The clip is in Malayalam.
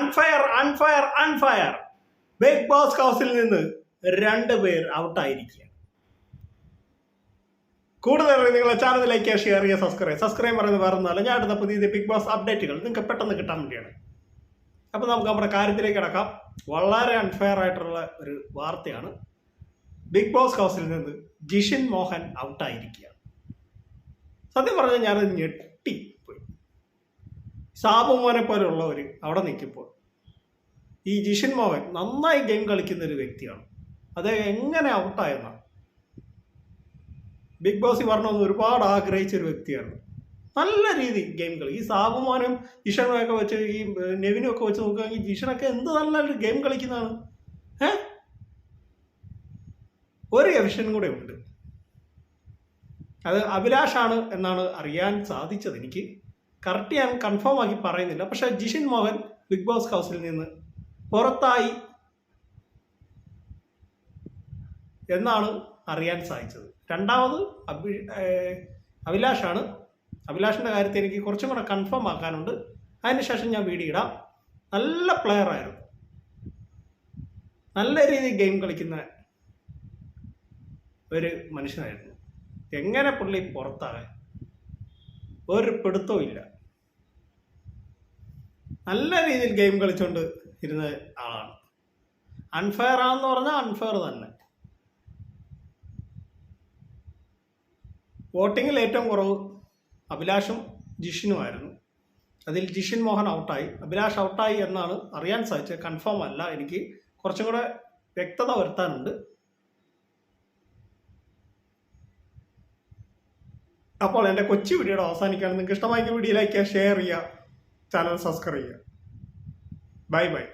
അൺഫയർ. ബിഗ് ബോസ് ഹൗസിൽ നിന്ന് 2 പേർ ഔട്ടായിരിക്കുക. കൂടുതൽ നിങ്ങളെ ചാനൽ ലൈക്ക് ഷെയർ ചെയ്യുക, സബ്സ്ക്രൈബ് പറയുന്നത് വേറെ ഒന്നുമല്ല, ഞാൻ അടുത്ത പുതിയ ബിഗ് ബോസ് അപ്ഡേറ്റുകൾ നിങ്ങൾക്ക് പെട്ടെന്ന് കിട്ടാൻ വേണ്ടിയാണ്. അപ്പോൾ നമുക്ക് നമ്മുടെ കാര്യത്തിലേക്ക് കിടക്കാം. വളരെ അൺഫെയർ ആയിട്ടുള്ള ഒരു വാർത്തയാണ്. ബിഗ് ബോസ് ഹൗസിൽ നിന്ന് ജിഷിൻ മോഹൻ ഔട്ടായിരിക്കുകയാണ്. സത്യം പറഞ്ഞാൽ ഞാനത് ഞെട്ടിപ്പോയി. സാബുമോനെ പോലുള്ളവർ അവിടെ നിൽക്കുമ്പോൾ ഈ ജിഷിൻ മോഹൻ നന്നായി ഗെയിം കളിക്കുന്ന ഒരു വ്യക്തിയാണ്. അത് എങ്ങനെ ഔട്ടായെന്നാണ് ബിഗ് ബോസിൽ വരണമെന്ന് ഒരുപാട് ആഗ്രഹിച്ച ഒരു വ്യക്തിയാണ്. നല്ല രീതി ഗെയിം കളി. ഈ സാബുമോനും ജിഷനൊക്കെ വെച്ച് ഈ നെവിനും ഒക്കെ വെച്ച് നോക്കുകയാണെങ്കിൽ ജിഷനൊക്കെ എന്ത് നല്ലൊരു ഗെയിം കളിക്കുന്നതാണ്. ഒരു എവിഷനും കൂടെ ഉണ്ട്. അത് അഭിലാഷാണ് എന്നാണ് അറിയാൻ സാധിച്ചത്. എനിക്ക് കറക്റ്റ് ഞാൻ കൺഫേം ആക്കി പറയുന്നില്ല. പക്ഷെ ജിഷിൻ മോഹൻ ബിഗ് ബോസ് ഹൗസിൽ നിന്ന് പുറത്തായി എന്നാണ് അറിയാൻ സാധിച്ചത്. രണ്ടാമത് അഭിലാഷാണ്. അഭിലാഷിൻ്റെ കാര്യത്തിൽ എനിക്ക് കുറച്ചും കൂടെ കൺഫേം ആക്കാനുണ്ട്. അതിനുശേഷം ഞാൻ വീഡിയോ ഇടാം. നല്ല പ്ലെയർ ആയിരുന്നു, നല്ല രീതിയിൽ ഗെയിം കളിക്കുന്ന ഒരു മനുഷ്യനായിരുന്നു. എങ്ങനെ പുള്ളി പുറത്താകാൻ ഒരു പിടുത്തവും ഇല്ല. നല്ല രീതിയിൽ ഗെയിം കളിച്ചുകൊണ്ട് ഇരുന്ന ആളാണ്. അൺഫെയർ ആണെന്ന് പറഞ്ഞാൽ അൺഫെയർ തന്നെ. വോട്ടിങ്ങിൽ ഏറ്റവും കുറവ് അഭിലാഷും ജിഷിനുമായിരുന്നു. അതിൽ ജിഷിൻ മോഹൻ ഔട്ടായി, അഭിലാഷ് ഔട്ടായി എന്നാണ് അറിയാൻ സാധിച്ചത്. കൺഫേം അല്ല, എനിക്ക് കുറച്ചും കൂടെ വ്യക്തത വരുത്താനുണ്ട്. അപ്പോൾ എൻ്റെ കൊച്ചു വീഡിയോയുടെ അവസാനിക്കുകയാണ്. നിങ്ങൾക്ക് ഇഷ്ടമായെങ്കിൽ വീഡിയോ ലൈക്ക് ചെയ്യുക, ഷെയർ ചെയ്യുക, ചാനൽ സബ്സ്ക്രൈബ് ചെയ്യുക. ബൈ.